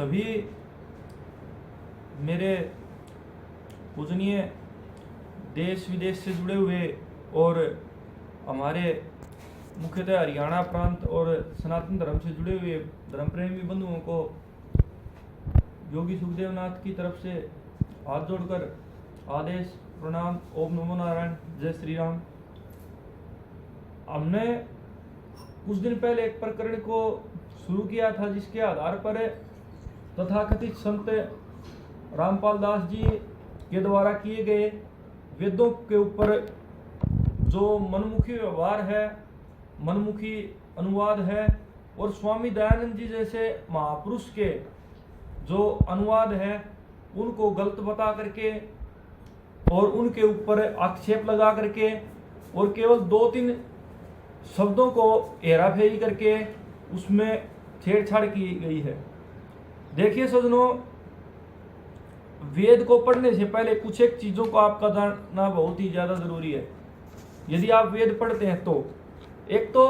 सभी मेरे पूजनीय देश विदेश से जुड़े हुए और हमारे मुख्यतः हरियाणा प्रांत और सनातन धर्म से जुड़े हुए धर्म प्रेमी बंधुओं को योगी सुखदेव नाथ की तरफ से हाथ जोड़कर आदेश प्रणाम। ओम नमो नारायण, जय श्री राम। हमने कुछ दिन पहले एक प्रकरण को शुरू किया था जिसके आधार पर तथाकथित संत रामपाल दास जी के द्वारा किए गए वेदों के ऊपर जो मनमुखी व्यवहार है, मनमुखी अनुवाद है और स्वामी दयानंद जी जैसे महापुरुष के जो अनुवाद है उनको गलत बता करके और उनके ऊपर आक्षेप लगा करके और केवल 2-3 शब्दों को हेराफेरी करके उसमें छेड़छाड़ की गई है। देखिए सज्जनों, वेद को पढ़ने से पहले कुछ एक चीज़ों को आपका जानना बहुत ही ज़्यादा ज़रूरी है। यदि आप वेद पढ़ते हैं तो एक तो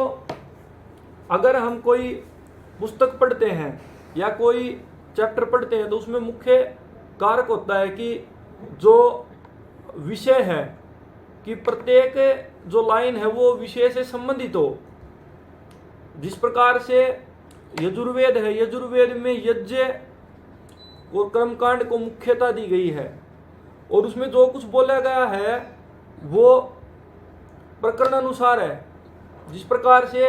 अगर हम कोई पुस्तक पढ़ते हैं या कोई चैप्टर पढ़ते हैं तो उसमें मुख्य कारक होता है कि जो विषय है कि प्रत्येक जो लाइन है वो विषय से संबंधित हो। जिस प्रकार से यजुर्वेद है, यजुर्वेद में यज्ञ और कर्मकांड को मुख्यता दी गई है और उसमें जो कुछ बोला गया है वो प्रकरण अनुसार है। जिस प्रकार से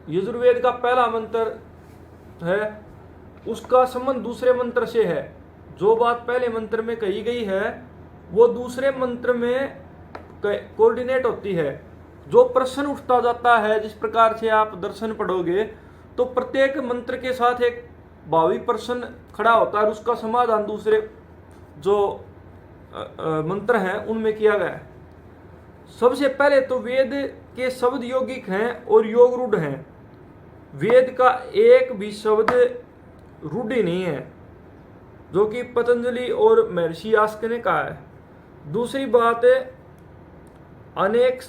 यजुर्वेद का पहला मंत्र है उसका संबंध दूसरे मंत्र से है। जो बात पहले मंत्र में कही गई है वो दूसरे मंत्र में कोऑर्डिनेट होती है। जो प्रश्न उठता जाता है, जिस प्रकार से आप दर्शन पढ़ोगे तो प्रत्येक मंत्र के साथ एक भावी प्रश्न खड़ा होता है और उसका समाधान दूसरे जो मंत्र हैं उनमें किया गया है। सबसे पहले तो वेद के शब्द यौगिक हैं और योग रूढ़ हैं। वेद का एक भी शब्द रूढ़ी नहीं है, जो कि पतंजलि और महर्षि यास्क ने कहा है। दूसरी बात, अनेक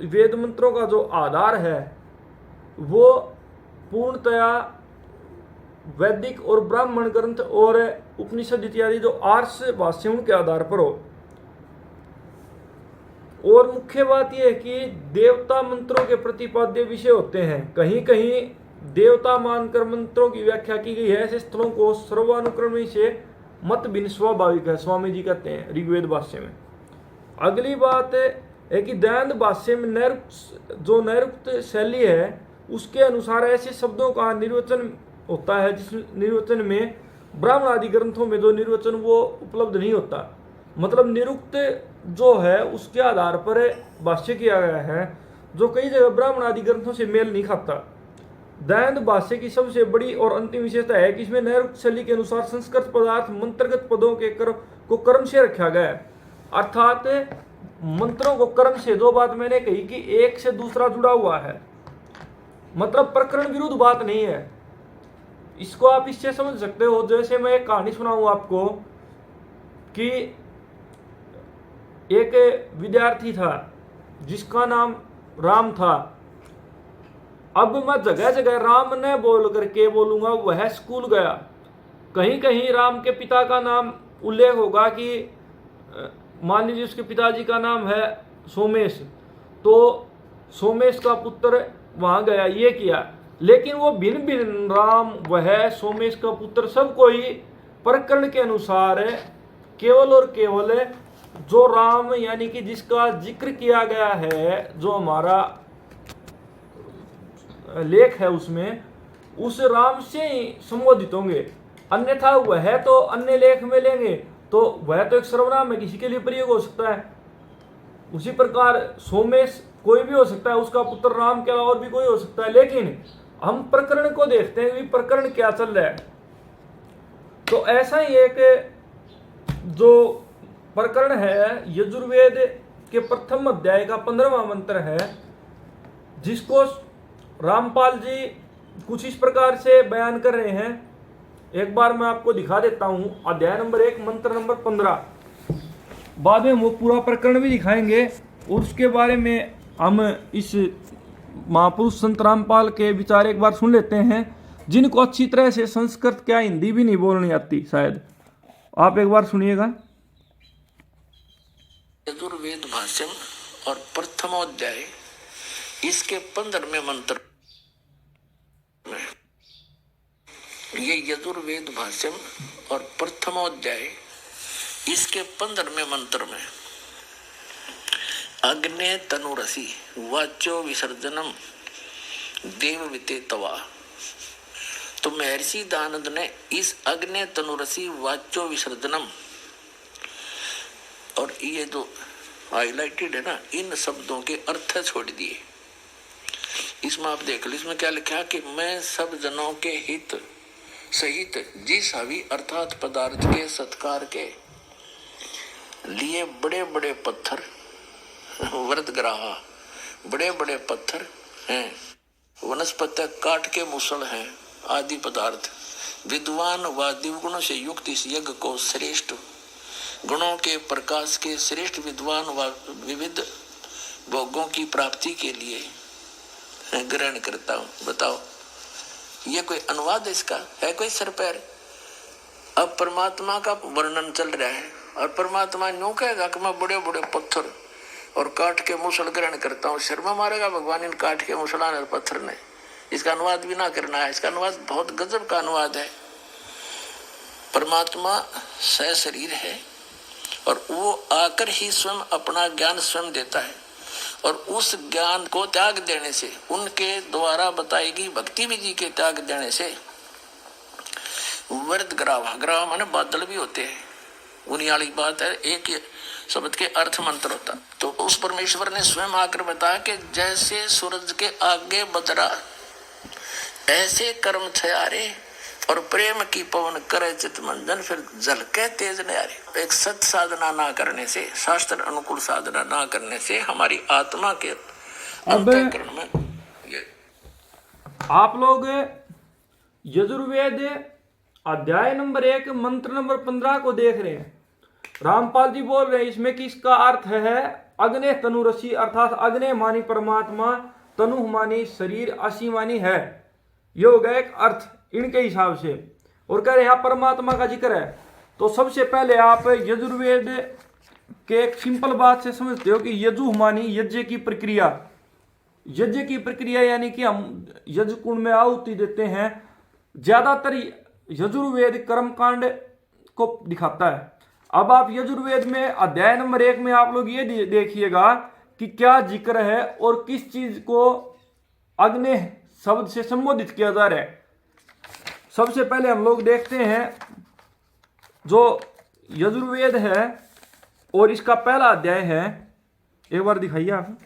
वेद मंत्रों का जो आधार है वो पूर्णतया वैदिक और ब्राह्मण ग्रंथ और उपनिषद इत्यादि जो आर्ष भाष्य उनके आधार पर हो। और मुख्य बात यह है कि देवता मंत्रों के प्रतिपाद्य विषय होते हैं। कहीं कहीं देवता मानकर मंत्रों की व्याख्या की गई है। ऐसे स्थलों को सर्वानुक्रमी से मत भिन्न स्वाभाविक है, स्वामी जी कहते हैं ऋग्वेद भाष्य में। अगली बात है कि दयानंद भाष्य में नैरुक्त शैली है उसके अनुसार ऐसे शब्दों का निर्वचन होता है जिस निर्वचन में ब्राह्मण आदि ग्रंथों में जो निर्वचन वो उपलब्ध नहीं होता। मतलब निरुक्त जो है उसके आधार पर भाष्य किया गया है जो कई जगह ब्राह्मण आदि ग्रंथों से मेल नहीं खाता। दयानंद भाष्य की सबसे बड़ी और अंतिम विशेषता है कि इसमें नैरुक्त शैली के अनुसार संस्कृत पदार्थ मंत्रगत पदों के कर्म से रखा गया है। अर्थात मंत्रों को कर्म से, जो बात मैंने कही कि एक से दूसरा जुड़ा हुआ है, मतलब प्रकरण विरुद्ध बात नहीं है। इसको आप इससे समझ सकते हो, जैसे मैं एक कहानी सुनाऊं आपको कि एक विद्यार्थी था जिसका नाम राम था। अब मैं जगह जगह राम न बोल करके बोलूंगा वह स्कूल गया। कहीं कहीं राम के पिता का नाम उल्लेख होगा कि मान लीजिए उसके पिताजी का नाम है सोमेश, तो सोमेश का पुत्र वहां गया, ये किया। लेकिन वो भिन्न भिन्न राम, वह सोमेश का पुत्र, सब कोई प्रकरण के अनुसार केवल और केवल जो राम यानी कि जिसका जिक्र किया गया है, जो हमारा लेख है उसमें, उस राम से ही संबोधित होंगे। अन्यथा वह तो अन्य लेख में लेंगे तो वह तो एक सर्वनाम है, किसी के लिए प्रयोग हो सकता है। उसी प्रकार सोमेश कोई भी हो सकता है, उसका पुत्र राम के अलावा और भी कोई हो सकता है। लेकिन हम प्रकरण को देखते हैं कि प्रकरण क्या चल रहा है। तो ऐसा ही एक जो प्रकरण है यजुर्वेद के प्रथम अध्याय का 15वां मंत्र है, जिसको रामपाल जी कुछ इस प्रकार से बयान कर रहे हैं। एक बार मैं आपको दिखा देता हूं, अध्याय नंबर 1 मंत्र नंबर 15। बाद में वो पूरा प्रकरण भी दिखाएंगे और उसके बारे में हम इस महापुरुष संत रामपाल के विचार एक बार सुन लेते हैं। जिनको अच्छी तरह से संस्कृत क्या हिंदी भी नहीं बोलनी आती शायद। आप एक बार सुनिएगा। यजुर्वेद भाष्यम और प्रथमोध्याय इसके 15वें मंत्र में, ये यजुर्वेद भाष्यम और प्रथमोध्याय इसके 15वें मंत्र में अग्ने तनुरसी वाचो विसर्जनम देवविते तवा। तो महर्षि दानंद ने इस अग्ने तनुरसी वाचो विसर्जनम और ये जो हाईलाइटेड है ना, इन शब्दों के अर्थ छोड़ दिए। इसमें आप देख लो, इसमें क्या लिखा कि मैं सब जनों के हित सहित जिस हवि अर्थात पदार्थ के सत्कार के लिए बड़े बड़े पत्थर वृतग्राहा बड़े बड़े पत्थर हैं, वनस्पति काट के मुसल हैं आदि पदार्थ, विद्वान व दिवगुणों से युक्त इस यज्ञ को श्रेष्ठ गुणों के प्रकाश के श्रेष्ठ विद्वान व विविध भोगों की प्राप्ति के लिए ग्रहण करता हूँ। बताओ, ये कोई अनुवाद इसका है? कोई सर पैर? अब परमात्मा का वर्णन चल रहा है और परमात्मा यूं कहेगा कि मैं बड़े बड़े पत्थर और काट के मुसल ग्रहण करता हूँ। शर्मा मारेगा भगवान इन काट के मुसलान और पत्थर ने। इसका अनुवाद भी ना करना है। इसका अनुवाद बहुत गजब का अनुवाद है। परमात्मा सशरीर है और वो आकर ही स्वयं अपना ज्ञान स्वयं देता है और उस ज्ञान को त्याग देने से, उनके द्वारा बताएगी भक्ति विधि के त्याग देने से वृत ग्रावा, ग्रावा माने बादल भी होते हैं, उन्हीं वाली बात है। एक शब्द के अर्थ मंत्र होता। तो उस परमेश्वर ने स्वयं आकर बताया कि जैसे सूरज के आगे बदरा ऐसे कर्म थयारे और प्रेम की पवन करे चित मंजन, फिर झलके तेज न्यारे। एक सत साधना ना करने से, शास्त्र अनुकूल साधना ना करने से हमारी आत्मा के अंतःकरण में ये आप लोग यजुर्वेद अध्याय नंबर 1 मंत्र नंबर 15 को देख रहे हैं। रामपाल जी बोल रहे हैं इसमें कि इसका अर्थ है अग्ने तनुरसी, अर्थात अग्ने मानी परमात्मा, तनु मानी शरीर, असी मानी है। ये हो गया एक अर्थ इनके हिसाब से। और कह रहे हैं परमात्मा का जिक्र है। तो सबसे पहले आप यजुर्वेद के एक सिंपल बात से समझते हो कि यजु मानी यज्ञ की प्रक्रिया। यज्ञ की प्रक्रिया यानी कि हम यज्ञ कुंड में आहुति देते हैं। ज्यादातर यजुर्वेद कर्मकांड को दिखाता है। अब आप यजुर्वेद में अध्याय नंबर 1 में आप लोग ये देखिएगा कि क्या जिक्र है और किस चीज को अग्नि शब्द से संबोधित किया जा रहा है। सबसे पहले हम लोग देखते हैं जो यजुर्वेद है और इसका पहला अध्याय है। एक बार दिखाइए आप।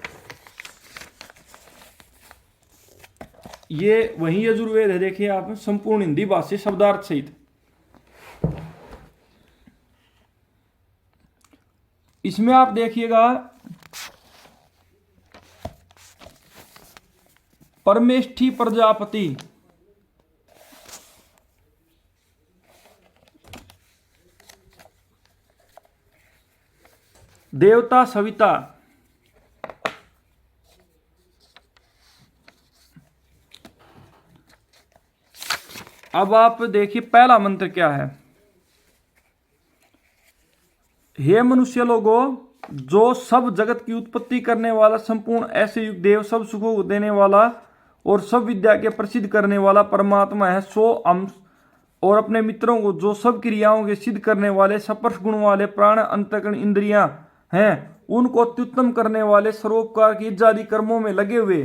ये वही यजुर्वेद है, देखिए आप, संपूर्ण हिंदी भाष्य शब्दार्थ सहित। इसमें आप देखिएगा परमेष्ठी प्रजापति, देवता सविता, अब आप देखिए पहला मंत्र क्या है। हे मनुष्य लोगों, जो सब जगत की उत्पत्ति करने वाला, संपूर्ण ऐसे युग देव, सब सुखों को देने वाला और सब विद्या के प्रसिद्ध करने वाला परमात्मा है, सो हम और अपने मित्रों को जो सब क्रियाओं के सिद्ध करने वाले, सपर्श गुण वाले, प्राण अंतःकरण इंद्रियां हैं, उनको अत्युत्तम करने वाले, सर्वोपकार की इत्यादि कर्मों में लगे हुए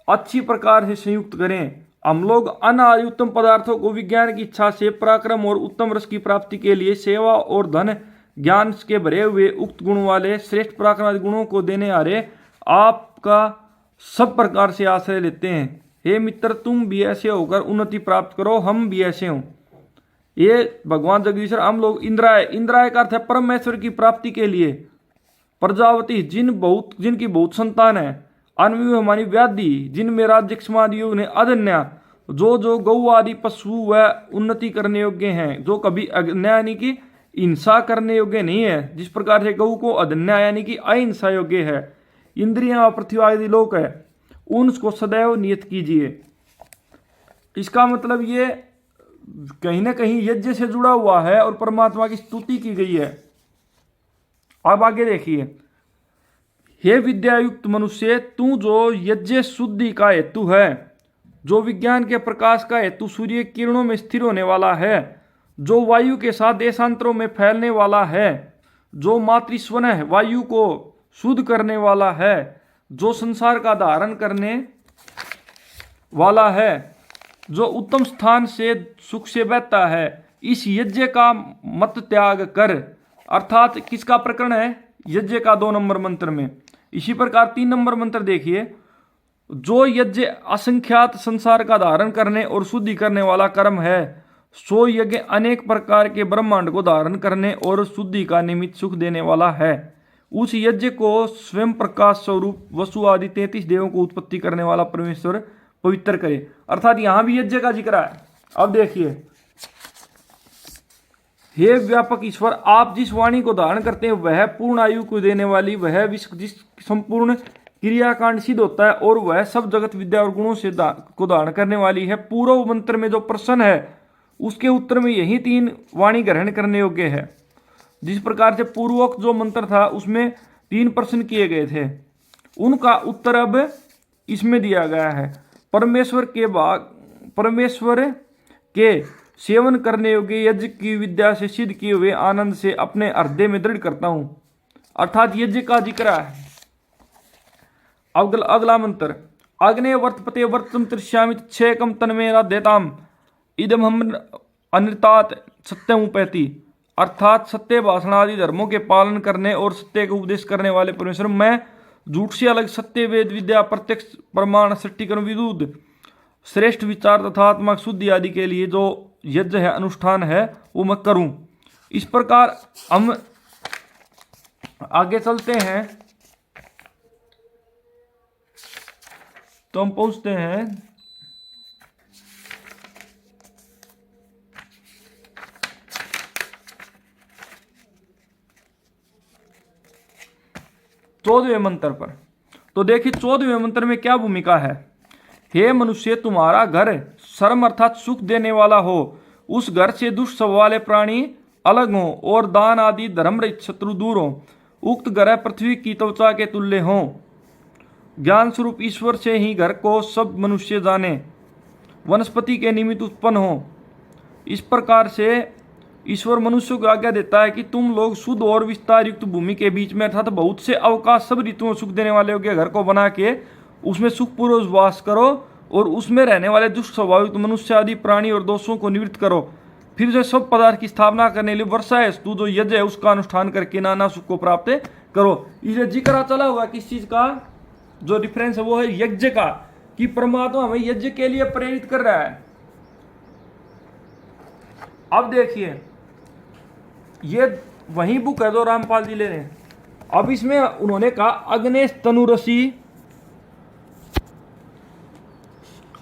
अच्छी प्रकार से संयुक्त करें। हम लोग अनादि उत्तम पदार्थों को विज्ञान की इच्छा से पराक्रम और उत्तम रस की प्राप्ति के लिए सेवा और धन ज्ञान के भरे हुए उक्त गुण वाले श्रेष्ठ पराक्रम गुणों को देने आ रहे आपका सब प्रकार से आश्रय लेते हैं। हे मित्र, तुम भी ऐसे होकर उन्नति प्राप्त करो, हम भी ऐसे हों। ये भगवान जगदीश्वर, हम लोग इंद्राय का अर्थ है परमेश्वर की प्राप्ति के लिए। प्रजापति, जिनकी बहुत संतान है। अनव्यू हमारी व्याधि, जिनमें राज्य समाधियों ने अधन्या, जो गौ आदि पशु व उन्नति करने योग्य हैं, जो कभी अज्ञा यानी कि हिंसा करने योग्य नहीं है, जिस प्रकार से गौ को अधन्या यानी कि अहिंसा योग्य है। इंद्रियां पृथ्वी आदि लोक है, उनको सदैव नियत कीजिए। इसका मतलब ये कहीं ना कहीं यज्ञ से जुड़ा हुआ है और परमात्मा की स्तुति की गई है। अब आगे देखिए, हे विद्यायुक्त मनुष्य, तू जो यज्ञ शुद्धि का हेतु है, जो विज्ञान के प्रकाश का हेतु सूर्य किरणों में स्थिर होने वाला है, जो वायु के साथ देशांतरों में फैलने वाला है, जो मातृस्वन वायु को शुद्ध करने वाला है, जो संसार का धारण करने वाला है, जो उत्तम स्थान से सुख से बहता है, इस यज्ञ का मत त्याग कर। अर्थात किसका प्रकरण है? यज्ञ का 2 नंबर मंत्र में। इसी प्रकार 3 नंबर मंत्र देखिए, जो यज्ञ असंख्यात संसार का धारण करने और शुद्धि करने वाला कर्म है, सो यज्ञ अनेक प्रकार के ब्रह्मांड को धारण करने और शुद्धि का निमित्त सुख देने वाला है। उस यज्ञ को स्वयं प्रकाश स्वरूप वसु आदि 33 देवों को उत्पत्ति करने वाला परमेश्वर पवित्र करे। अर्थात यहां भी यज्ञ का जिक्र है। अब देखिए, हे व्यापक ईश्वर, आप जिस वाणी को धारण करते हैं वह पूर्ण आयु को देने वाली, वह जिस संपूर्ण क्रियाकांड सिद्ध होता है और वह सब जगत विद्या और गुणों से को धारण करने वाली है। पूर्व मंत्र में जो प्रश्न है उसके उत्तर में यही 3 वाणी ग्रहण करने योग्य है। जिस प्रकार से पूर्वोक्त जो मंत्र था उसमें 3 प्रश्न किए गए थे, उनका उत्तर अब इसमें दिया गया है। परमेश्वर के सेवन करने योग्य यज्ञ की विद्या से सिद्ध किए हुए आनंद से अपने हृदय में दृढ़ करता हूं। अर्थात यज्ञ का जिक्र है। अगला मंत्र, अग्ने वर्तपते वर्तम त्रिश्यामि क्षेकम तन्मेरा देताम इदम हम अनृतात सत्यम उपैति। अर्थात सत्य भाषण आदि धर्मों के पालन करने और सत्य का उपदेश करने वाले परमेश्वर, मैं झूठ से अलग सत्य वेद विद्या प्रत्यक्ष प्रमाण सृष्टिकरण विदुद श्रेष्ठ विचार तथा आत्मा शुद्धि आदि के लिए जो यज्ञ है अनुष्ठान है वो मैं करूं। इस प्रकार हम आगे चलते हैं तो हम पहुंचते हैं चौदहवें मंत्र पर। तो देखिए 14वें मंत्र में क्या भूमिका है। हे मनुष्य, तुम्हारा घर शर्म अर्थात सुख देने वाला हो, उस घर से दुष्ट स्वभाव वाले प्राणी अलग हों और दान आदि धर्म रहित शत्रु दूर हों। उक्त घर पृथ्वी की त्वचा के तुल्य हों। ज्ञान स्वरूप ईश्वर से ही घर को सब मनुष्य जाने, वनस्पति के निमित्त उत्पन्न हो। इस प्रकार से ईश्वर मनुष्य को आज्ञा देता है कि तुम लोग शुद्ध और विस्तार युक्त भूमि के बीच में अर्थात बहुत से अवकाश सब ऋतुओं सुख देने वाले योग्य घर को बना के उसमें सुखपूर्वक वास करो और उसमें रहने वाले दुष्ट स्वभाविक मनुष्य आदि प्राणी और दोषों को निवृत्त करो। फिर जो सब पदार्थ की स्थापना करने लिए वर्षा है स्तु जो यज्ञ है उसका अनुष्ठान करके नाना सुख को प्राप्त करो। इसलिए जिक्र चला हुआ किस चीज का जो डिफरेंस है वो है यज्ञ का, कि परमात्मा हमें यज्ञ के लिए प्रेरित कर रहा है। अब देखिए ये वही बुक है जो रामपाल जी ले रहे हैं। अब इसमें उन्होंने कहा अग्नेश तनुरसी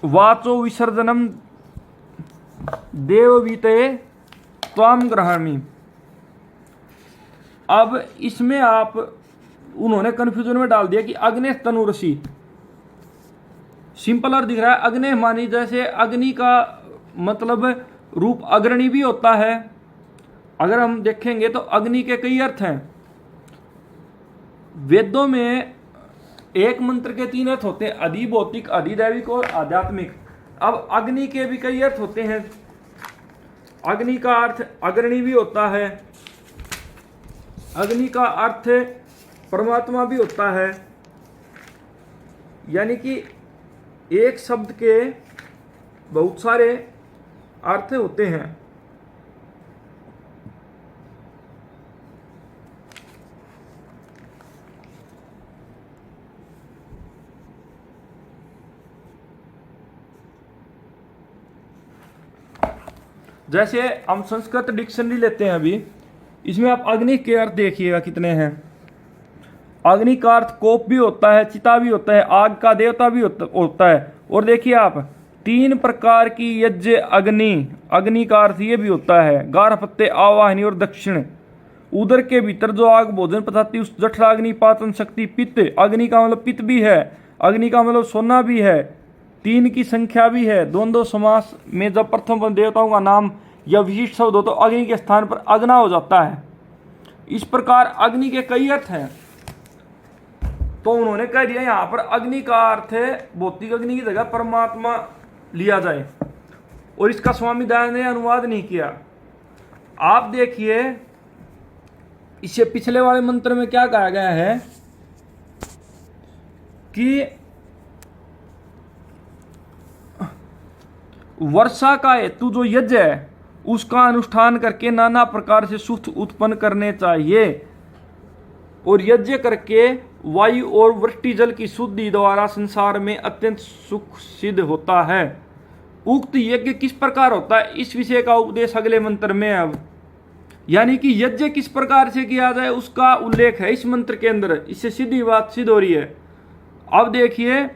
वाचो विसर्जनम देववीते त्वाम ग्रहामि। अब इसमें आप उन्होंने कंफ्यूजन में डाल दिया कि अग्नेश तनुरसी सिंपल और दिख रहा है। अग्नि मानी जैसे अग्नि का मतलब रूप अग्रणी भी होता है। अगर हम देखेंगे तो अग्नि के कई अर्थ हैं। वेदों में एक मंत्र के 3 अर्थ होते हैं, अधिभौतिक, अधिदैविक और आध्यात्मिक। अब अग्नि के भी कई अर्थ होते हैं। अग्नि का अर्थ अग्रणी भी होता है, अग्नि का अर्थ परमात्मा भी होता है। यानी कि एक शब्द के बहुत सारे अर्थ होते हैं। जैसे हम संस्कृत डिक्शनरी लेते हैं अभी, इसमें आप अग्नि के अर्थ देखिएगा कितने हैं। अग्नि का अर्थ कोप भी होता है, चिता भी होता है, आग का देवता भी होता है। और देखिए आप 3 प्रकार की यज्ञ अग्नि, अग्नि का अर्थ ये भी होता है गारहपत्य, आवाहनी और दक्षिण। उदर के भीतर जो आग भोजन पचाती उस जठराग्नि, पाचन शक्ति, पित्त। अग्नि का मतलब पित्त भी है, अग्नि का मतलब सोना भी है। 3 की संख्या भी है। द्वंद्व समास में जब प्रथम पद देवताओं का नाम या विशिष्ट शब्द हो तो अग्नि के स्थान पर अग्ना हो जाता है। इस प्रकार अग्नि के कई अर्थ हैं, तो उन्होंने कह दिया यहाँ पर अग्नि का अर्थ है भौतिक अग्नि की जगह परमात्मा लिया जाए, और इसका स्वामी दयानंद ने अनुवाद नहीं किया। आप देखिए इससे पिछले वाले मंत्र में क्या कहा गया है कि वर्षा का हेतु जो यज्ञ है उसका अनुष्ठान करके नाना प्रकार से सुख उत्पन्न करने चाहिए, और यज्ञ करके वायु और वृष्टि जल की शुद्धि द्वारा संसार में अत्यंत सुख सिद्ध होता है। उक्त यज्ञ किस प्रकार होता है इस विषय का उपदेश अगले मंत्र में। अब यानी कि यज्ञ किस प्रकार से किया जाए उसका उल्लेख है इस मंत्र के अंदर, इससे सीधी बात सिद्ध हो रही है। अब देखिए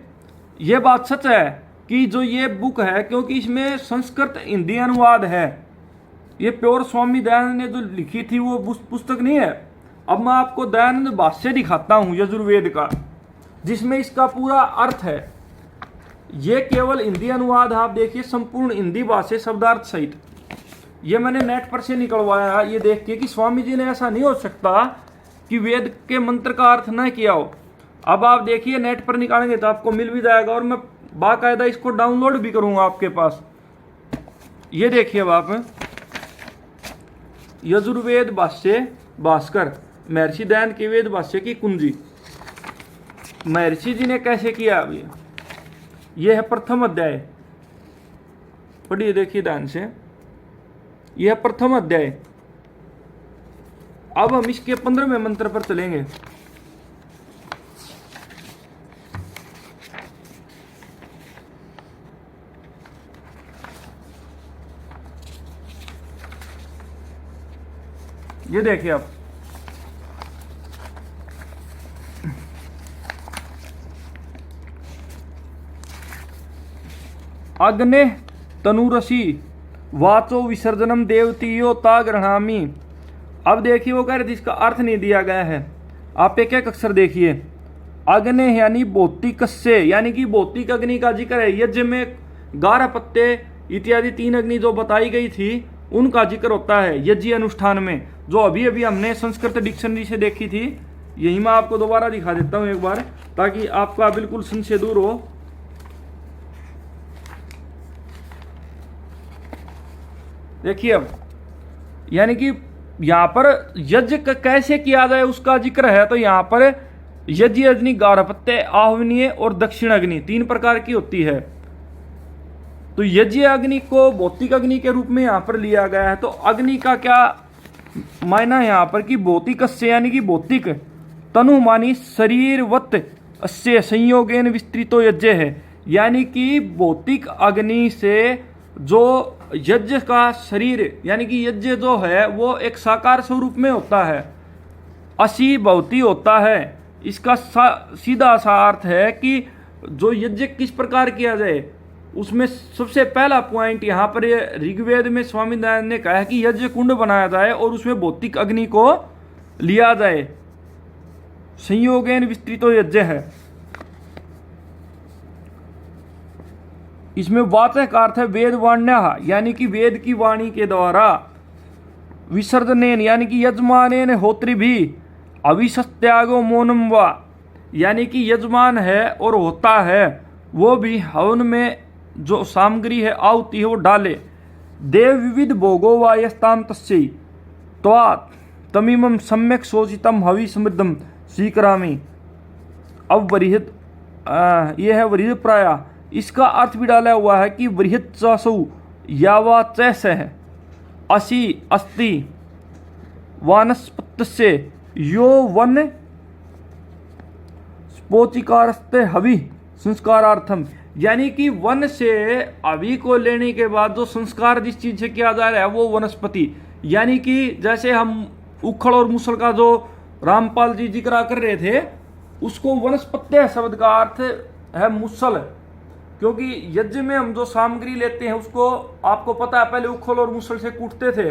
यह बात सच है कि जो ये बुक है, क्योंकि इसमें संस्कृत हिंदी अनुवाद है, ये प्योर स्वामी दयानंद ने जो लिखी थी वो पुस्तक नहीं है। अब मैं आपको दयानंद भाष्य दिखाता हूं यजुर्वेद का, जिसमें इसका पूरा अर्थ है। ये केवल हिंदी अनुवाद, आप देखिए संपूर्ण हिंदी भाष्य शब्दार्थ सहित। ये मैंने नेट पर से निकलवाया ये देख के कि स्वामी जी ने ऐसा नहीं हो सकता कि वेद के मंत्र का अर्थ न किया हो। अब आप देखिए नेट पर निकालेंगे तो आपको मिल भी जाएगा, और मैं बाकायदा इसको डाउनलोड भी करूंगा आपके पास। ये देखिए अब आप यजुर्वेद भाष्य भास्कर, महर्षि दयानंद के वेद भाष्य की कुंजी, महर्षि जी ने कैसे किया। अभी यह है प्रथम अध्याय, पढ़िए देखिए ध्यान से। यह प्रथम अध्याय। अब हम इसके 15वें मंत्र पर चलेंगे। ये देखिए आप, अग्ने तनुरसी वाचो विसर्जनम देवतीयो ता गृह्णामि। अब देखिए वो कह रहे थे इसका अर्थ नहीं दिया गया है। आप एक एक अक्षर देखिए। अग्नि यानी भौतिक से, यानी कि भौतिक अग्नि का जिक्र है। यज्ञ में 11 पत्ते इत्यादि 3 अग्नि जो बताई गई थी उनका जिक्र होता है यज्ञ अनुष्ठान में, जो अभी अभी हमने संस्कृत डिक्शनरी से देखी थी। यही मैं आपको दोबारा दिखा देता हूं एक बार, ताकि आपका बिल्कुल संशय दूर हो। देखिए अब, यानी कि यहां पर यज्ञ कैसे किया जाए उसका जिक्र है। तो यहां पर यज्ञ अग्नि 11 पत्ते, आहवनीय और दक्षिण अग्नि 3 प्रकार की होती है। तो यज्ञ अग्नि को भौतिक अग्नि के रूप में यहां पर लिया गया है। तो अग्नि का क्या मायना है यहां पर कि भौतिक से, यानी कि भौतिक, तनु मानी शरीरवत अस्य संयोगेन विस्तृतो यज्ञ है। यानी कि भौतिक अग्नि से जो यज्ञ का शरीर, यानी कि यज्ञ जो है वो एक साकार स्वरूप में होता है, असी भौती होता है। इसका सीधा सा अर्थ है कि जो यज्ञ किस प्रकार किया जाए, उसमें सबसे पहला पॉइंट यहाँ पर ऋग्वेद में स्वामी दयानंद ने कहा है कि यज्ञ कुंड बनाया जाए और उसमें भौतिक अग्नि को लिया जाए। संयोगेन विस्तृतो यज्ञ है। इसमें वाचक का अर्थ है वेद वाण्या, यानी कि वेद की वाणी के द्वारा। विसर्जनेन यानी कि यजमानेन होत्री भी अविशत्यागो मौनम वा, यानी कि यजमान है और होता है वो भी हवन में जो सामग्री है आहुति है वो डाले। देव विविध भोगो वा यस्ताम तस्यै त्वात् तमीमम सम्यक शोचितम हवि समृद्धम स्वीकरामि। अब वरिहित, यह है वरिहित प्राय। इसका अर्थ भी डाला हुआ है कि वृहत चासु यावा चैस है असी अस्ति वानस्पत से यो वन स्पोचिकारस्ते हवि संस्कारार्थम। यानी कि वन से हवि को लेने के बाद जो संस्कार जिस चीज से किया जा रहा है वो वनस्पति, यानी कि जैसे हम उखड़ और मुसल का जो रामपाल जी जिक्र कर रहे थे, उसको वनस्पत्य शब्द का अर्थ है मुसल। क्योंकि यज्ञ में हम जो सामग्री लेते हैं उसको आपको पता है पहले उखल और मुसल से कूटते थे।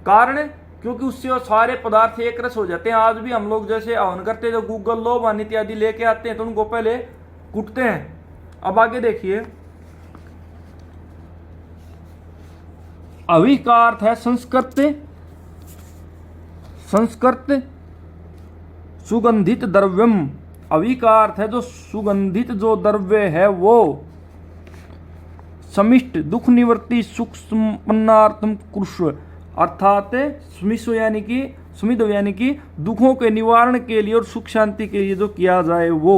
कारण क्योंकि उससे वो सारे पदार्थ एक रस हो जाते हैं। आज भी हम लोग जैसे हवन करते हैं, जो गूगल लोबान इत्यादि लेके आते हैं तो उनको पहले कूटते हैं। अब आगे देखिए, अवि का अर्थ है संस्कृत सुगंधित द्रव्यम। अवि का अर्थ है जो सुगंधित जो द्रव्य है वो समिष्ट दुख निवृत्ति सुख संपन्नार्थम कुरुष, अर्थात स्मिष्व यानी कि दुखों के निवारण के लिए और सुख शांति के लिए जो किया जाए वो।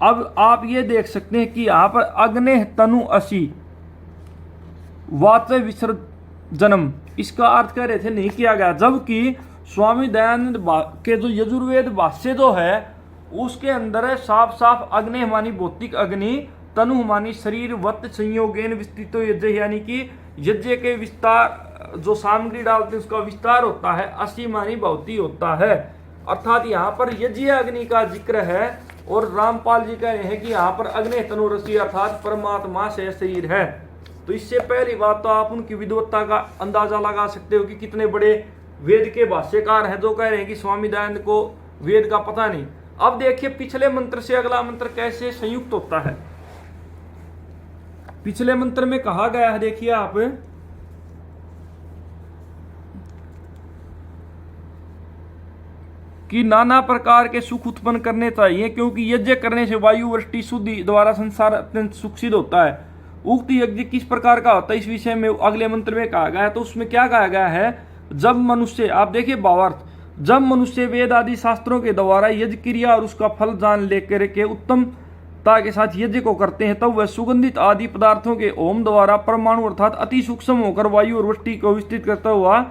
अब आप ये देख सकते हैं कि यहाँ पर अग्ने तनु असी वाच विसर्जनम, इसका अर्थ कह रहे थे नहीं किया गया, जबकि स्वामी दयानंद के जो यजुर्वेद भाष्य जो है उसके अंदर है साफ साफ अग्नि मानी भौतिक अग्नि, तनु मानी शरीर, वत संयोगेन विस्तृतो यज्ञ, यानी कि यज्ञ के विस्तार जो सामग्री डालते हैं उसका विस्तार होता है, असी मानी भौतिक होता है। अर्थात यहाँ पर यज्ञ अग्नि का जिक्र है और रामपाल जी कह रहे हैं कि यहाँ पर अग्नि तनु रसी अर्थात परमात्मा से शरीर है। तो इससे पहली बात तो आप उनकी विद्वत्ता का अंदाजा लगा सकते हो कि कितने बड़े वेद के भाष्यकार हैं जो कह रहे हैं कि स्वामी दयानंद को वेद का पता नहीं। अब देखिए पिछले मंत्र से अगला मंत्र कैसे संयुक्त होता है। पिछले मंत्र में कहा गया है, देखिए आप, कि नाना प्रकार के सुख उत्पन्न करने चाहिए क्योंकि यज्ञ करने से वायु वृष्टि शुद्धि द्वारा संसार अत्यंत सुख सिद्ध होता है। उक्त यज्ञ किस प्रकार का होता है इस विषय में अगले मंत्र में कहा गया है। तो उसमें क्या कहा गया है, जब मनुष्य, आप देखिए भावार्थ, जब मनुष्य वेद आदि शास्त्रों के द्वारा यज्ञ क्रिया और उसका फल जान लेकर के उत्तमता के साथ यज्ञ को करते हैं, तब वह सुगंधित आदि पदार्थों के ओम द्वारा परमाणु अर्थात अति सूक्ष्म होकर वायु और वृष्टि को विस्तृत करता हुआ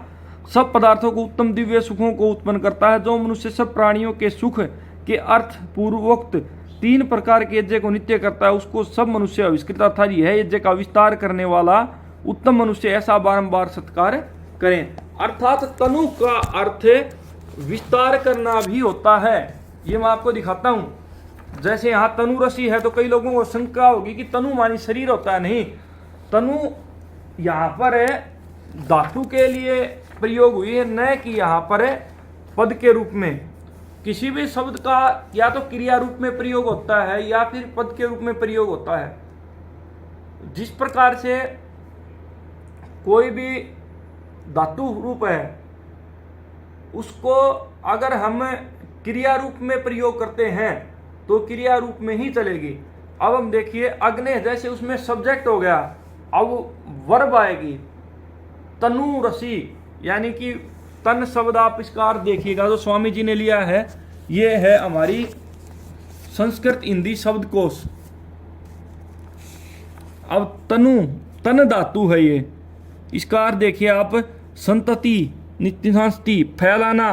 सब पदार्थों को उत्तम दिव्य सुखों को उत्पन्न करता है। जो मनुष्य सब प्राणियों के सुख के अर्थ पूर्वोक्त 3 प्रकार के यज्ञ को नित्य करता है उसको सब मनुष्य आविष्कृत अर्थात यह यज्ञ का विस्तार करने वाला उत्तम मनुष्य ऐसा बारंबार सत्कार करें। अर्थात तनु का अर्थ विस्तार करना भी होता है। ये मैं आपको दिखाता हूं। जैसे यहाँ तनु रसी है तो कई लोगों को शंका होगी कि तनु मानी शरीर होता है। नहीं, तनु यहाँ पर धातु के लिए प्रयोग हुई है, न कि यहाँ पर पद के रूप में। किसी भी शब्द का या तो क्रिया रूप में प्रयोग होता है या फिर पद के रूप में प्रयोग होता है। जिस प्रकार से कोई भी धातु रूप है उसको अगर हम क्रिया रूप में प्रयोग करते हैं तो क्रिया रूप में ही चलेगी। अब हम देखिए अग्नि, जैसे उसमें सब्जेक्ट हो गया, अब वर्ब आएगी तनु रसी, यानी कि तन शब्द आप इसका अर्थ देखिएगा जो स्वामी जी ने लिया है, ये है हमारी संस्कृत हिंदी शब्दकोश। अब तनु तन धातु है ये, इसका अर्थ देखिए आप, संतति नित्यशांति, फैलाना,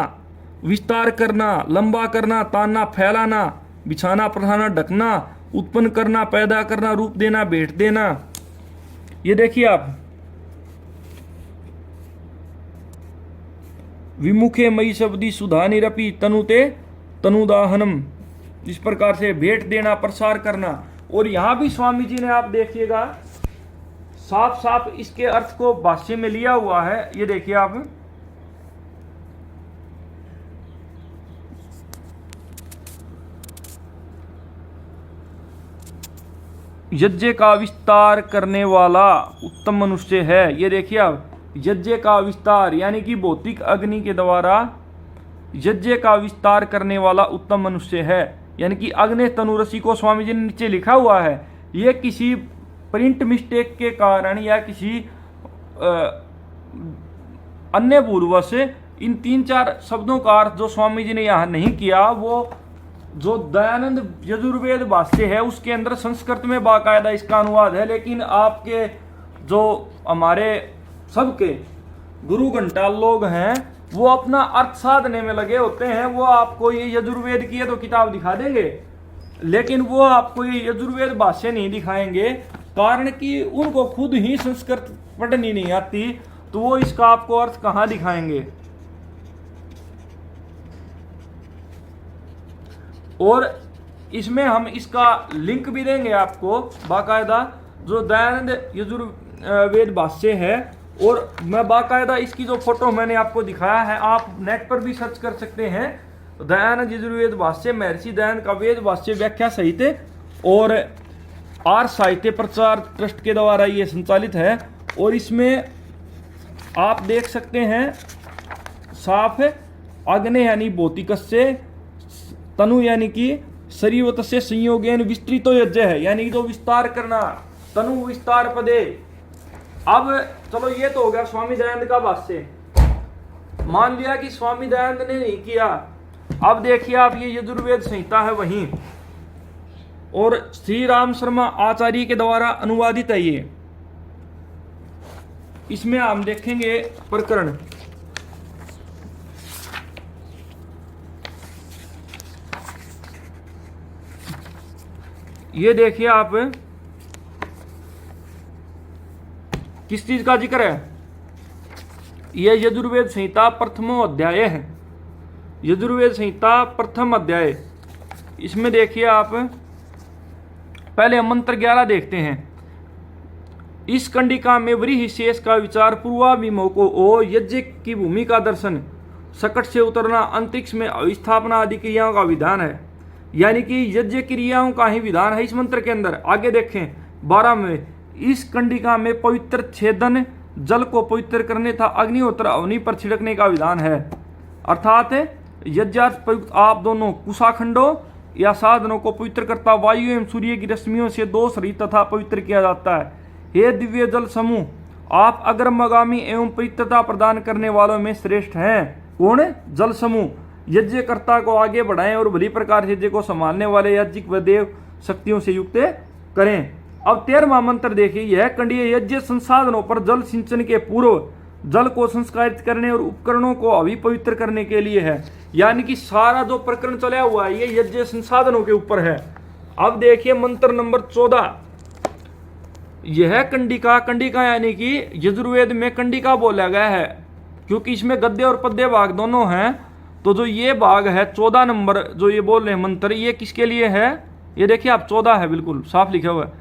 विस्तार करना, लंबा करना, तानना, फैलाना, बिछाना, पढ़ाना, ढकना, उत्पन्न करना, पैदा करना, रूप देना, भेंट देना। ये देखिए आप, विमुखे मई शब्दी सुधा निरपी तनुते तनुदाहनम, इस प्रकार से भेंट देना, प्रसार करना। और यहां भी स्वामी जी ने आप देखिएगा साफ साफ इसके अर्थ को भाष्य में लिया हुआ है। ये देखिए आप, यज्ञ का विस्तार करने वाला उत्तम मनुष्य है। ये देखिए आप, यज्ञ का विस्तार यानी कि भौतिक अग्नि के द्वारा यज्ञ का विस्तार करने वाला उत्तम मनुष्य है, यानी कि अग्नि तनुरसी को स्वामी जी ने नीचे लिखा हुआ है। ये किसी प्रिंट मिस्टेक के कारण या किसी अन्य भूलवश इन 3-4 शब्दों का अर्थ जो स्वामी जी ने यहाँ नहीं किया, वो जो दयानंद यजुर्वेद भाष्य है उसके अंदर संस्कृत में बाकायदा इसका अनुवाद है। लेकिन आपके जो हमारे सबके गुरु घंटाल लोग हैं वो अपना अर्थ साधने में लगे होते हैं। वो आपको ये यजुर्वेद की है तो किताब दिखा देंगे, लेकिन वो आपको ये यजुर्वेद भाष्य नहीं दिखाएंगे, कारण कि उनको खुद ही संस्कृत पढ़नी नहीं आती, तो वो इसका आपको अर्थ कहाँ दिखाएंगे। और इसमें हम इसका लिंक भी देंगे आपको बाकायदा, जो दयानंद यजुर्वेद भाष्य है। और मैं बाकायदा इसकी जो फोटो मैंने आपको दिखाया है, आप नेट पर भी सर्च कर सकते हैं, दयानंद यजुर्वेद भाष्य, महर्षि दयानंद का वेद भाष्य व्याख्या सहित। और आर्य साहित्य प्रचार ट्रस्ट के द्वारा ये संचालित है। और इसमें आप देख सकते हैं साफ अग्नि यानी भौतिक से, तनु यानी कि शरीरवत से संयोगेन विस्तृतो यज्ञ है, यानी कि जो विस्तार करना, तनु विस्तार पदे। अब चलो ये तो हो गया स्वामी दयानंद का भाष्य। मान लिया कि स्वामी दयानंद ने नहीं किया, अब देखिए आप ये यजुर्वेद संहिता है वहीं, और श्री राम शर्मा आचार्य के द्वारा अनुवादित है ये। इसमें हम देखेंगे प्रकरण, ये देखिए आप किस चीज का जिक्र है। यह यजुर्वेद संहिता प्रथम अध्याय है, यजुर्वेद संहिता प्रथम अध्याय। इसमें देखिए आप पहले मंत्र 11 देखते हैं। इस कंडिका में वृह शेष का विचार, पूर्वाभिमुख को ओ यज्ञ की भूमि का दर्शन, सकट से उतरना, अंतरिक्ष में अविस्थापना आदि क्रियाओं का विधान है, यानी कि यज्ञ क्रियाओं का ही विधान है इस मंत्र के अंदर। आगे देखें 12 में, इस कंडिका में पवित्र छेदन, जल को पवित्र करने तथा अग्निहोत्र अवनि पर छिड़कने का विधान है। अर्थात यज्ञार्थ प्रयुक्त आप दोनों कुशाखंडों या साधनों को पवित्र करता वायु एवं सूर्य की रश्मियों से दोष रहित तथा पवित्र किया जाता है। हे दिव्य जल समूह, आप अग्रमगामी एवं पवित्रता प्रदान करने वालों में श्रेष्ठ हैं। कौन? जल समूह। यज्ञकर्ता को आगे बढ़ाएं और भली प्रकार से यज्ञ को संभालने वाले याज्ञिक व देव शक्तियों से युक्त करें। अब 13वां मंत्र देखिए, यह कंडीय यज्ञ संसाधनों पर जल सिंचन के पूर्व जल को संस्कारित करने और उपकरणों को अभी पवित्र करने के लिए है। यानी कि सारा जो प्रकरण चला हुआ है ये यज्ञ संसाधनों के ऊपर है। अब देखिए मंत्र नंबर 14, यह कंडिका, कंडिका यानी कि यजुर्वेद में कंडिका बोला गया है क्योंकि इसमें गद्य और पद्य भाग दोनों हैं। तो जो ये भाग है 14 नंबर जो ये बोल रहे हैं मंत्र, ये किसके लिए है? ये देखिए आप 14 है, बिल्कुल साफ लिखा हुआ है।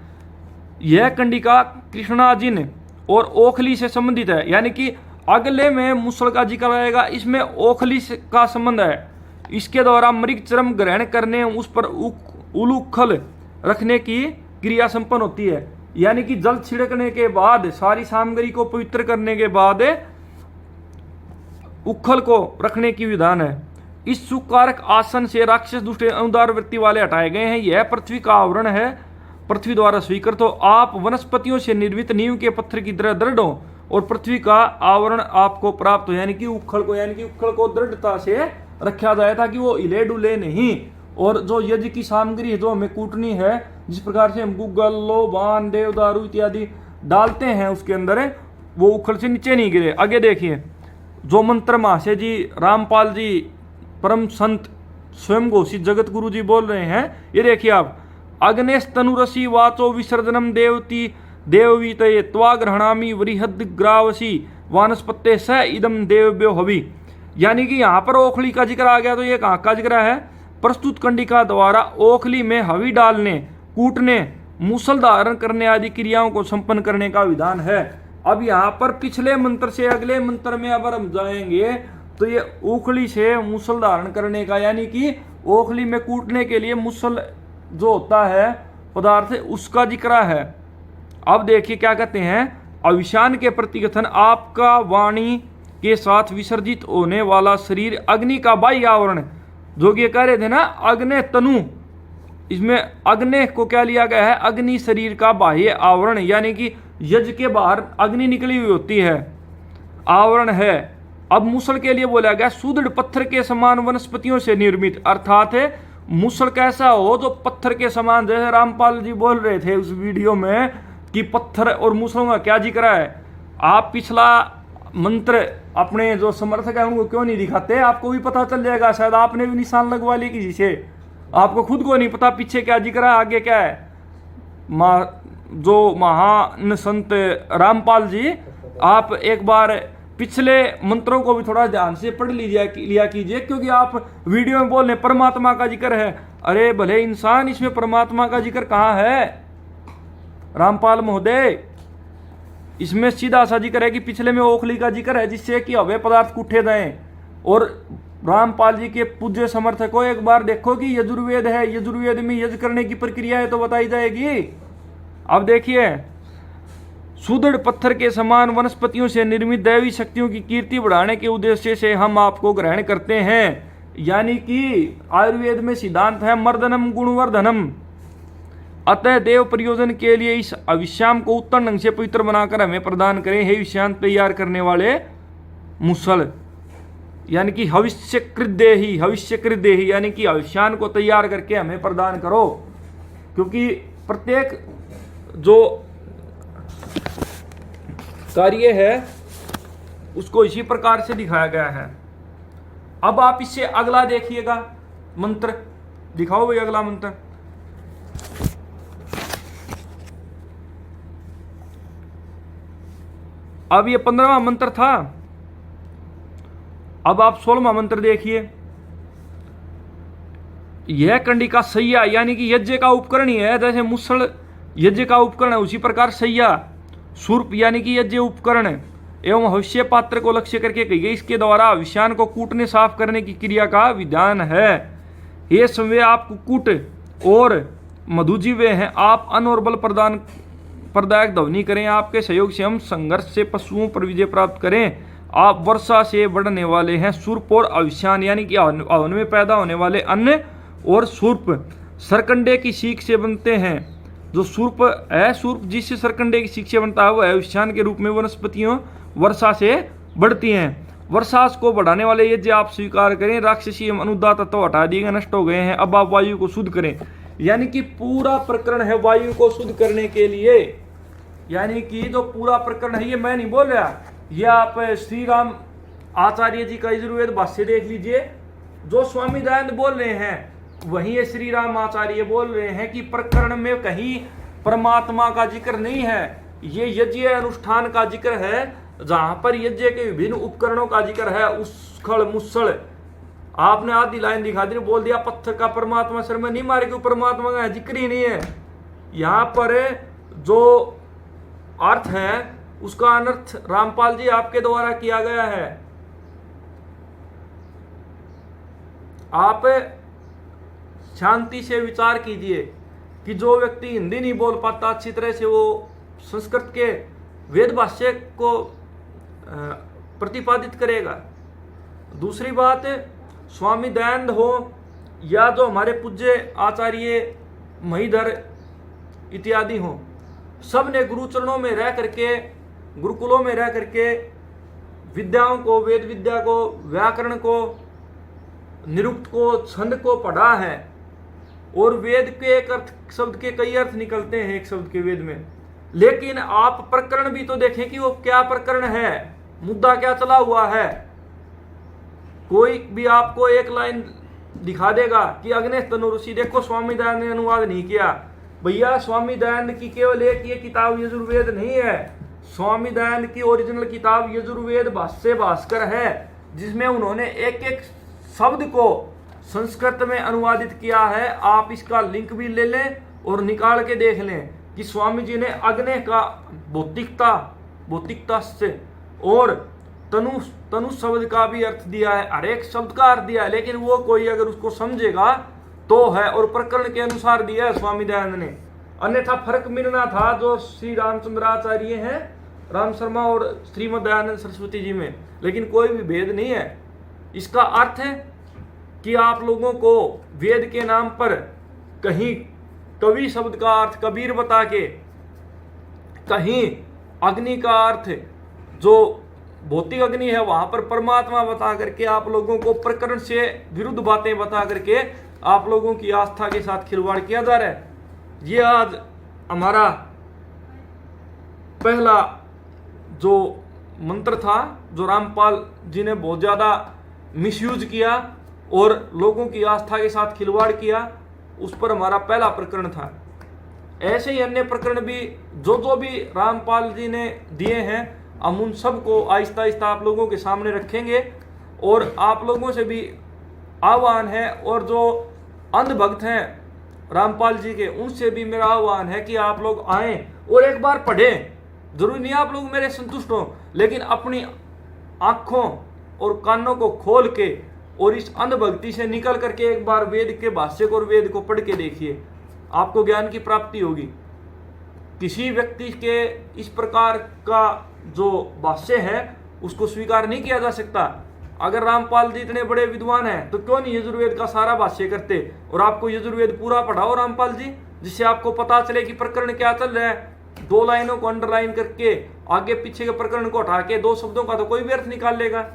यह कंडिका कृष्णाजिन और ओखली से संबंधित है, यानी कि अगले में मुसल का जिक्र आएगा, इसमें ओखली का संबंध है। इसके द्वारा मृग चरम ग्रहण करने, उस पर उलूखल रखने की क्रिया संपन्न होती है। यानी कि जल छिड़कने के बाद, सारी सामग्री को पवित्र करने के बाद उखल को रखने की विधान है। इस सुकारक आसन से राक्षस दुष्ट अनुदार वृत्ति वाले हटाए गए हैं। यह पृथ्वी का आवरण है, पृथ्वी द्वारा स्वीकृत हो। आप वनस्पतियों से निर्मित नींव के पत्थर की तरह दृढ़ हो और पृथ्वी का आवरण आपको प्राप्त हो, यानी कि उखल को दृढ़ता से रखा जाए ताकि वो हिले डुले नहीं। और जो यज्ञ की सामग्री है जो हमें कूटनी है, जिस प्रकार से हम गुग्गल, लोबान, देवदारू इत्यादि डालते हैं उसके अंदर, वो उखल से नीचे नहीं गिरे। आगे देखिए जो मंत्र महाशय जी, रामपाल जी, परम संत स्वयं घोषित जगत गुरु जी बोल रहे हैं, ये देखिए आप, अग्नेश तनुरसी वाचो विसर्जनम देवती देववीतये त्वाग्रहणामि वृहद ग्रावसी वानस्पत्ते स इदम देवव्यो हवि। यानी कि यहाँ पर ओखली का जिक्र आ गया, तो ये कहाँ का जिक्र है? प्रस्तुत कंडिका द्वारा ओखली में हवि डालने, कूटने, मूसल धारण करने आदि क्रियाओं को संपन्न करने का विधान है। अब यहाँ पर पिछले मंत्र से अगले मंत्र में अगर हम जाएंगे तो ये ओखली से मूसल धारण करने का, यानी कि ओखली में कूटने के लिए मूसल जो होता है पदार्थ, उसका जिक्र है। अब देखिए क्या कहते हैं, अविशान के प्रतिकथन, आपका वाणी के साथ विसर्जित होने वाला शरीर अग्नि का बाह्य आवरण, जो कि कह रहे थे ना अग्नि तनु, इसमें अग्नि को क्या लिया गया है? अग्नि शरीर का बाह्य आवरण, यानी कि यज्ञ के बाहर अग्नि निकली हुई होती है, आवरण है। अब मूसल के लिए बोला गया सुदृढ़ पत्थर के समान वनस्पतियों से निर्मित, अर्थात है मूसल कैसा हो जो पत्थर के समान, जैसे रामपाल जी बोल रहे थे उस वीडियो में कि पत्थर और मूसलों का क्या जिक्र है। आप पिछला मंत्र अपने जो समर्थक है उनको क्यों नहीं दिखाते? आपको भी पता चल जाएगा, शायद आपने भी निशान लगवा ली किसी से, आपको खुद को नहीं पता पीछे क्या जिक्र है, आगे क्या है। जो महान संत रामपाल जी, आप एक बार पिछले मंत्रों को भी थोड़ा ध्यान से पढ़ लिया कीजिए, क्योंकि आप वीडियो में बोल रहे परमात्मा का जिक्र है। अरे भले इंसान, इसमें परमात्मा का जिक्र कहाँ है रामपाल महोदय? इसमें सीधा सा जिक्र है कि पिछले में ओखली का जिक्र है, जिससे कि अवय पदार्थ कूटे जाएं। और रामपाल जी के पूज्य समर्थक को एक बार देखो कि यजुर्वेद है, यजुर्वेद में यज्ञ करने की प्रक्रिया है तो बताई जाएगी। अब देखिए, सुदृढ़ पत्थर के समान वनस्पतियों से निर्मित दैवी शक्तियों की कीर्ति बढ़ाने के उद्देश्य से हम आपको ग्रहण करते हैं। यानी कि आयुर्वेद में सिद्धांत है मर्दनम गुणवर्धनम। अतः देव प्रयोजन के लिए इस अविश्याम को उत्तम ढंग से पवित्र बनाकर हमें प्रदान करें। हे विश्याम तैयार करने वाले मुसल, यानी कि हविष्यकृत देही यानी कि हविष्यान को तैयार करके हमें प्रदान करो। क्योंकि प्रत्येक जो कार्य है उसको इसी प्रकार से दिखाया गया है। अब आप इससे अगला देखिएगा मंत्र, दिखाओ भाई अगला मंत्र। अब ये 15वां मंत्र था। अब आप 16वां मंत्र देखिए। यह कंडिका सैया, यानी कि यज्ञ का उपकरण ही है। जैसे मुसल यज्ञ का उपकरण है, उसी प्रकार सैया सूर्प यानी कि यज्ञ उपकरण एवं भविष्य पात्र को लक्ष्य करके कही गई। इसके द्वारा विषान को कूटने साफ करने की क्रिया का विधान है। ये समय आप कुकुट और मधुजीवे हैं। आप अन्न और बल प्रदायक ध्वनि करें। आपके सहयोग से हम संघर्ष से पशुओं पर विजय प्राप्त करें। आप वर्षा से बढ़ने वाले हैं। सूर्प और अविष्यान यानी कि हवन में पैदा होने वाले अन्न और सूर्प सरकंडे की सीख से बनते हैं। जो सूर्प है, सूर्प जिससे सरकंडे की सीख से बनता है, वह अविष्यान के रूप में वनस्पतियों वर्षा से बढ़ती हैं। वर्षास को बढ़ाने वाले यज्ञ आप स्वीकार करें। राक्षसी एवं अनुदात तत्व हटा दिए गए, नष्ट हो गए हैं। अब आप वायु को शुद्ध करें। यानी कि पूरा प्रकरण है वायु को शुद्ध करने के लिए। यानी कि जो पूरा प्रकरण है, ये मैं नहीं बोल रहा, ये आप श्री राम आचार्य जी का यजुर्वेद भाष्य देख लीजिए। जो स्वामी दयानंद बोल रहे हैं वही ये श्री राम आचार्य बोल रहे हैं कि प्रकरण में कहीं परमात्मा का जिक्र नहीं है। ये यज्ञ अनुष्ठान का जिक्र है, जहां पर यज्ञ के विभिन्न उपकरणों का जिक्र है। उस्खल मुस्सड़, आपने आधी लाइन दिखा दी, बोल दिया पत्थर का परमात्मा सिर में नहीं मारे, क्यों परमात्मा का जिक्र ही नहीं है। यहाँ पर जो अर्थ है उसका अनर्थ रामपाल जी आपके द्वारा किया गया है। आप शांति से विचार कीजिए कि जो व्यक्ति हिंदी नहीं बोल पाता अच्छी तरह से, वो संस्कृत के वेद भाष्य को प्रतिपादित करेगा। दूसरी बात, स्वामी दयानंद हो या जो हमारे पूज्य आचार्य महीधर इत्यादि हो, सब ने गुरुचरणों में रह करके, गुरुकुलों में रह करके विद्याओं को, वेद विद्या को, व्याकरण को, निरुक्त को, छंद को पढ़ा है। और वेद के एक अर्थ शब्द के कई अर्थ निकलते हैं एक शब्द के वेद में। लेकिन आप प्रकरण भी तो देखें कि वो क्या प्रकरण है, मुद्दा क्या चला हुआ है। कोई भी आपको एक लाइन दिखा देगा कि अग्नि तनु ऋषि, देखो स्वामी दयानंद ने अनुवाद नहीं किया। भैया स्वामी दयानंद की केवल एक ये किताब यजुर्वेद नहीं है। स्वामी दयानंद की ओरिजिनल किताब यजुर्वेद भाष्य भास्कर है, जिसमें उन्होंने एक एक शब्द को संस्कृत में अनुवादित किया है। आप इसका लिंक भी ले लें और निकाल के देख लें कि स्वामी जी ने अग्नि का भौतिकता से और तनु शब्द का भी अर्थ दिया है, हर एक शब्द का अर्थ दिया है। लेकिन वो कोई अगर उसको समझेगा तो है, और प्रकरण के अनुसार दिया है स्वामी दयानंद ने। अन्यथा फर्क मिलना था जो श्री रामचंद्राचार्य हैं, राम शर्मा और श्रीमद दयानंद सरस्वती जी में, लेकिन कोई भी भेद नहीं है। इसका अर्थ है कि आप लोगों को वेद के नाम पर कहीं कवि शब्द का अर्थ कबीर बता के, कहीं अग्नि का अर्थ जो भौतिक अग्नि है वहां पर परमात्मा बता करके आप लोगों को प्रकरण से विरुद्ध बातें बता करके आप लोगों की आस्था के साथ खिलवाड़ किया जा रहा है। ये आज हमारा पहला जो मंत्र था, जो रामपाल जी ने बहुत ज्यादा मिसयूज किया और लोगों की आस्था के साथ खिलवाड़ किया, उस पर हमारा पहला प्रकरण था। ऐसे ही अन्य प्रकरण भी जो भी रामपाल जी ने दिए हैं, हम उन सब को आहिस्ता आहिस्ता आप लोगों के सामने रखेंगे। और आप लोगों से भी आह्वान है, और जो अंध भक्त हैं रामपाल जी के, उनसे भी मेरा आह्वान है कि आप लोग आएं और एक बार पढ़ें। जरूरी नहीं आप लोग मेरे संतुष्ट हो, लेकिन अपनी आंखों और कानों को खोल के और इस अंधभक्ति से निकल करके एक बार वेद के भाष्य को और वेद को पढ़ के देखिए, आपको ज्ञान की प्राप्ति होगी। किसी व्यक्ति के इस प्रकार का जो भाष्य है उसको स्वीकार नहीं किया जा सकता। अगर रामपाल जी इतने बड़े विद्वान हैं तो क्यों नहीं यजुर्वेद का सारा भाष्य करते और आपको यजुर्वेद पूरा पढ़ाओ रामपाल जी, जिससे आपको पता चले कि प्रकरण क्या चल रहा है। 2 लाइनों को अंडरलाइन करके आगे पीछे के प्रकरण को हटा के 2 शब्दों का तो कोई भी अर्थ निकाल लेगा।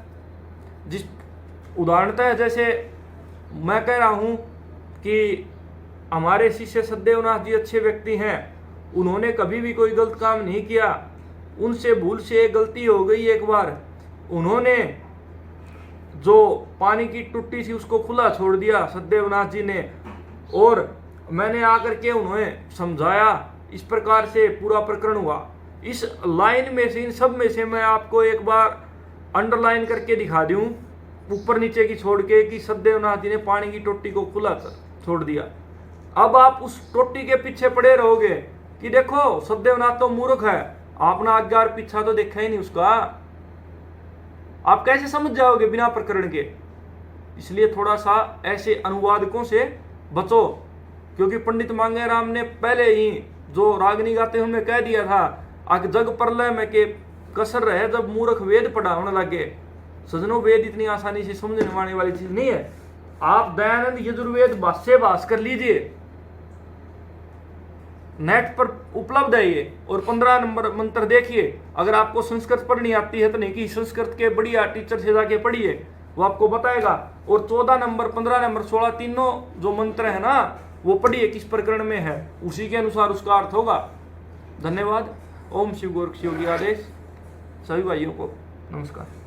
जिस उदाहरणतः जैसे मैं कह रहा हूं कि हमारे शिष्य सदेवनाथ जी अच्छे व्यक्ति हैं, उन्होंने कभी भी कोई गलत काम नहीं किया, उनसे भूल से गलती हो गई एक बार, उन्होंने जो पानी की टुट्टी थी उसको खुला छोड़ दिया सदेवनाथ जी ने, और मैंने आकर के उन्हें समझाया, इस प्रकार से पूरा प्रकरण हुआ। इस लाइन में से, इन सब में से मैं आपको एक बार अंडरलाइन करके दिखा दूं, ऊपर नीचे की छोड़ के, कि सदेवनाथ जी ने पानी की टोटी को खुला छोड़ दिया। अब आप उस टोटी के पीछे पड़े रहोगे कि देखो सदेवनाथ तो मूर्ख है, आपने आगे और पीछा तो देखा ही नहीं उसका, आप कैसे समझ जाओगे बिना प्रकरण के। इसलिए थोड़ा सा ऐसे अनुवादकों से बचो, क्योंकि पंडित मांगेराम ने पहले ही जो रागनी गाते हुए कह दिया था, आग जग प्रलय में के कसर रहे जब मूर्ख वेद पढ़ा होने लगे। सजनों, वेद इतनी आसानी से समझने वाली चीज नहीं है। आप दयानंद यजुर्वेद भाष्य भाष कर लीजिए, नेट पर उपलब्ध है ये, और 15 नंबर मंत्र देखिए। अगर आपको संस्कृत पढ़नी आती है तो नहीं कि संस्कृत के बढ़िया टीचर से जाके पढ़िए, वो आपको बताएगा। और 14 नंबर, 15 नंबर, 16 तीनों जो मंत्र है ना, वो पढ़िए किस प्रकरण में है, उसी के अनुसार उसका अर्थ होगा। धन्यवाद। ओम शिव गोरख योगी आदेश। सभी भाइयों को नमस्कार।